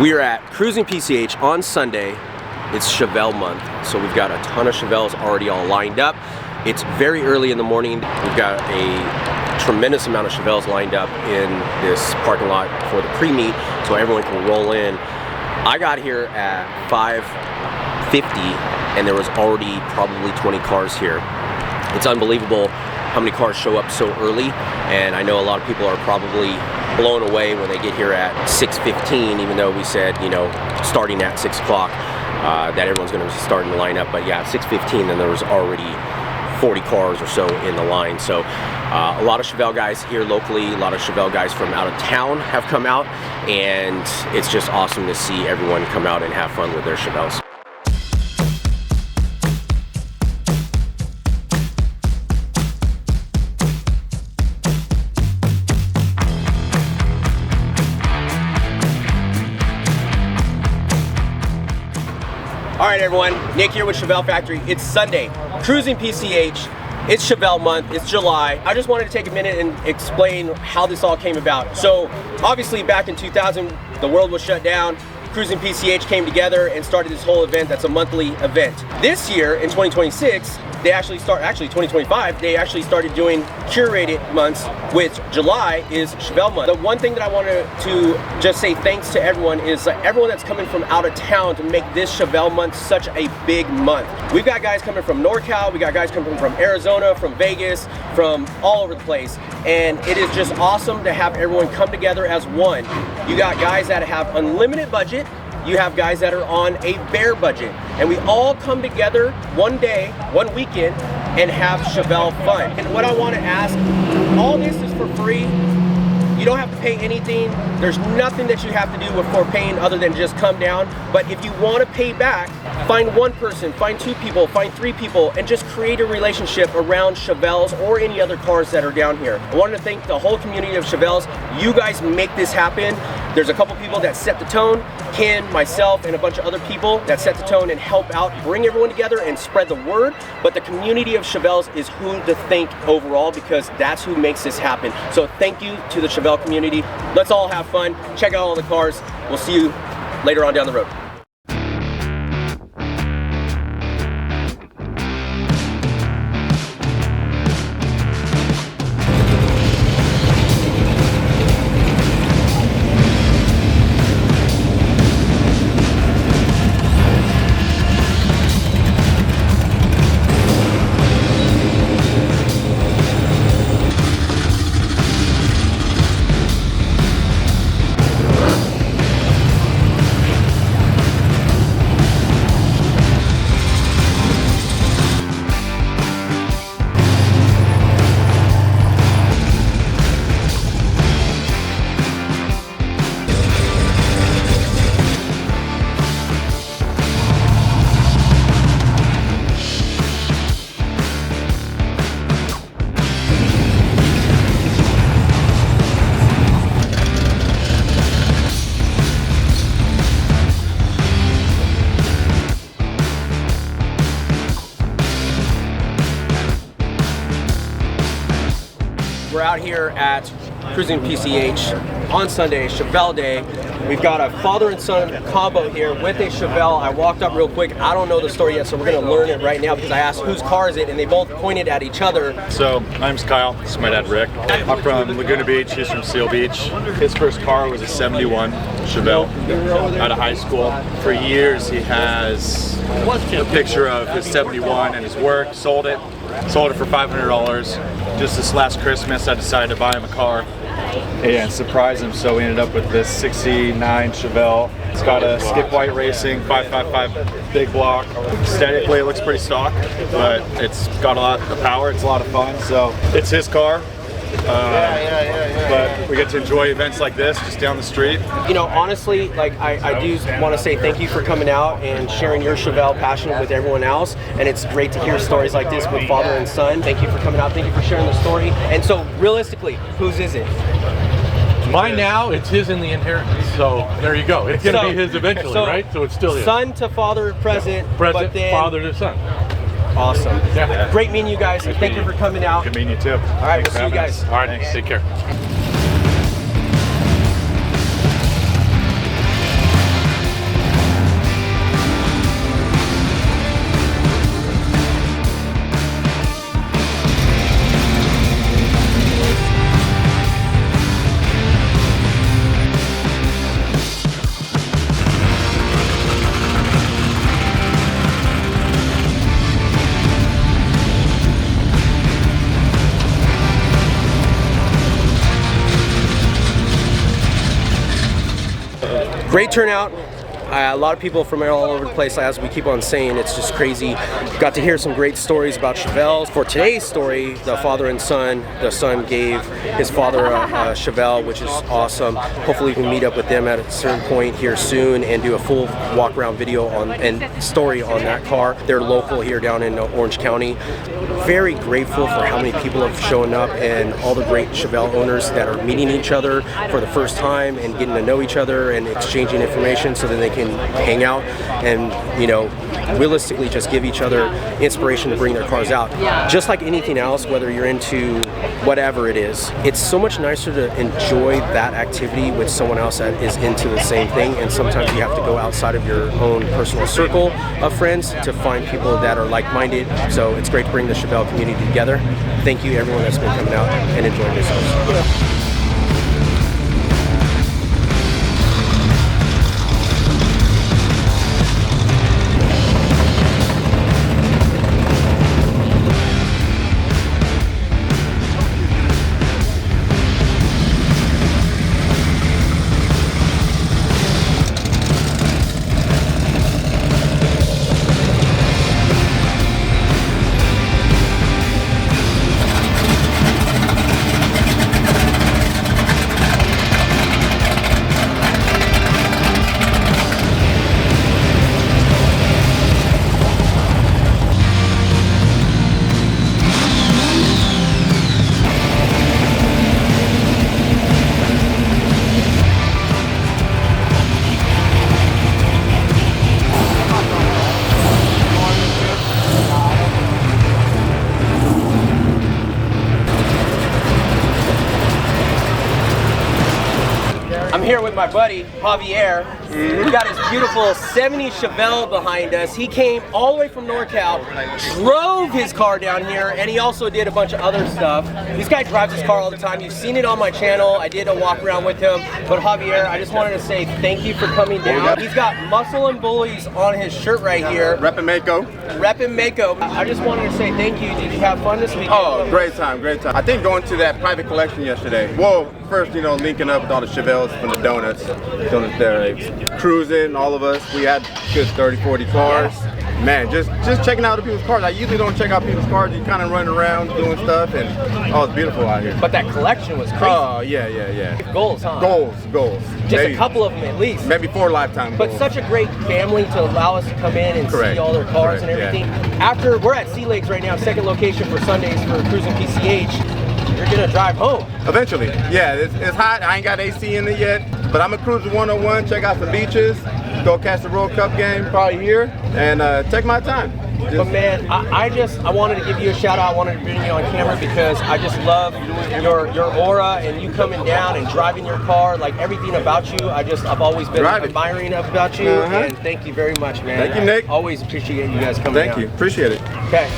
We are at QruisinPCH on Sunday. It's Chevelle month, so we've got a ton of Chevelles already all lined up. It's very early in the morning. We've got a tremendous amount of Chevelles lined up in this parking lot for the pre-meet, so everyone can roll in. I got here at 5:50, and there was already probably 20 cars here. It's unbelievable how many cars show up so early, and I know a lot of people are probably blown away when they get here at 6:15, even though we said, you know, starting at 6 o'clock, that everyone's going to be starting to line up. But yeah, at 6:15, then there was already 40 cars or so in the line. So a lot of Chevelle guys here locally, a lot of Chevelle guys from out of town have come out, and it's just awesome to see everyone come out and have fun with their Chevelles. All right, everyone, Nick here with ChevelleFactory. It's Sunday, QruisinPCH. It's Chevelle month, it's July. I just wanted to take a minute and explain how this all came about. So obviously back in 2000, the world was shut down. QruisinPCH came together and started this whole event that's a monthly event. This year in 2026, they actually 2025, they actually started doing curated months, which July is Chevelle month. The one thing that I wanted to just say thanks to everyone is everyone that's coming from out of town to make this Chevelle month such a big month. We've got guys coming from NorCal, we got guys coming from Arizona, from Vegas, from all over the place. And it is just awesome to have everyone come together as one. You got guys that have unlimited budget, you have guys that are on a bare budget, and we all come together one day, one weekend, and have Chevelle fun. And what I want to ask, all this is for free. You don't have to pay anything. There's nothing that you have to do before paying other than just come down. But if you want to pay back, find one person, find two people, find three people, and just create a relationship around Chevelles or any other cars that are down here. I wanted to thank the whole community of Chevelles. You guys make this happen. There's a couple people that set the tone, Ken, myself, and a bunch of other people that set the tone and help out, bring everyone together and spread the word. But the community of Chevelles is who to thank overall, because that's who makes this happen. So thank you to the Chevelle community. Let's all have fun. Check out all the cars. We'll see you later on down the road. We're out here at QruisinPCH on Sunday, Chevelle Day. We've got a father and son combo here with a Chevelle. I walked up real quick. I don't know the story yet, so we're gonna learn it right now because I asked whose car is it, and they both pointed at each other. So, my name's Kyle. This is my dad, Rick. I'm from Laguna Beach. He's from Seal Beach. His first car was a 71 Chevelle out of high school. For years, he has a picture of his 71 and his work. Sold it for $500. Just this last Christmas, I decided to buy him a car and surprise him, so we ended up with this 69 Chevelle. It's got a Skip White Racing 555 big block. Aesthetically, it looks pretty stock, but it's got a lot of power. It's a lot of fun, so it's his car. But we get to enjoy events like this just down the street. You know, honestly, like I do want to say thank you for coming out and sharing your Chevelle passion with everyone else. And it's great to hear stories like this with father and son. Thank you for coming out. Thank you for sharing the story. And so, realistically, whose is it? Mine now, it's his in the inheritance. So there you go. It's going to be his eventually, right? So it's still his. Son to father, present, Present, but then father to son. Awesome. Yeah. Great meeting you guys. Thank you for coming out. Good meeting you too. All right, we'll see you guys. All right, take care. Great turnout. A lot of people from all over the place, as we keep on saying, it's just crazy. Got to hear some great stories about Chevelle. For today's story, the father and son, the son gave his father a Chevelle, which is awesome. Hopefully we can meet up with them at a certain point here soon and do a full walk around video on and story on that car. They're local here down in Orange County. Very grateful for how many people have shown up and all the great Chevelle owners that are meeting each other for the first time and getting to know each other and exchanging information so that they can hang out and, you know, realistically just give each other inspiration to bring their cars out. Just like anything else, whether you're into whatever it is, it's so much nicer to enjoy that activity with someone else that is into the same thing, and sometimes you have to go outside of your own personal circle of friends to find people that are like-minded. So it's great to bring the Chevelle community together. Thank you everyone that's been coming out and enjoying yourselves. I'm here with my buddy, Javier. We got his beautiful 70 Chevelle behind us. He came all the way from NorCal, drove his car down here, and he also did a bunch of other stuff. This guy drives his car all the time. You've seen it on my channel. I did a walk around with him. But Javier, I just wanted to say thank you for coming down. He's got Muscle and Bullies on his shirt right here. Reppin' Mako. Reppin' Mako. I just wanted to say thank you. Did you have fun this weekend? Oh, great time, great time. I think going to that private collection yesterday. Well, first, you know, linking up with all the Chevelles from the donuts. Donuts there, cruising, all of us. We had good 30, 40 cars. Man, just checking out other people's cars. I usually don't check out people's cars. You kind of run around doing stuff, and oh, it's beautiful out here. But that collection was crazy. Oh, yeah. Goals, huh? Goals. Just maybe, a couple of them at least. Maybe 4 lifetime But goals. such a great family to allow us to come in and see all their cars and everything. Yeah. After, we're at Sea Lakes right now, second location for Sundays for QruisinPCH. You're gonna drive home. Eventually, yeah, it's hot. I ain't got AC in it yet, but I'm gonna cruise to 101, check out some beaches, go catch the World Cup game probably here, and take my time. But man, I wanted to give you a shout out. I wanted to bring you on camera because I just love your aura and you coming down and driving your car, like everything about you. I've always been admiring about you, and thank you very much, man. Thank you, Nick. I always appreciate you guys coming out. Thank you, appreciate it. Okay.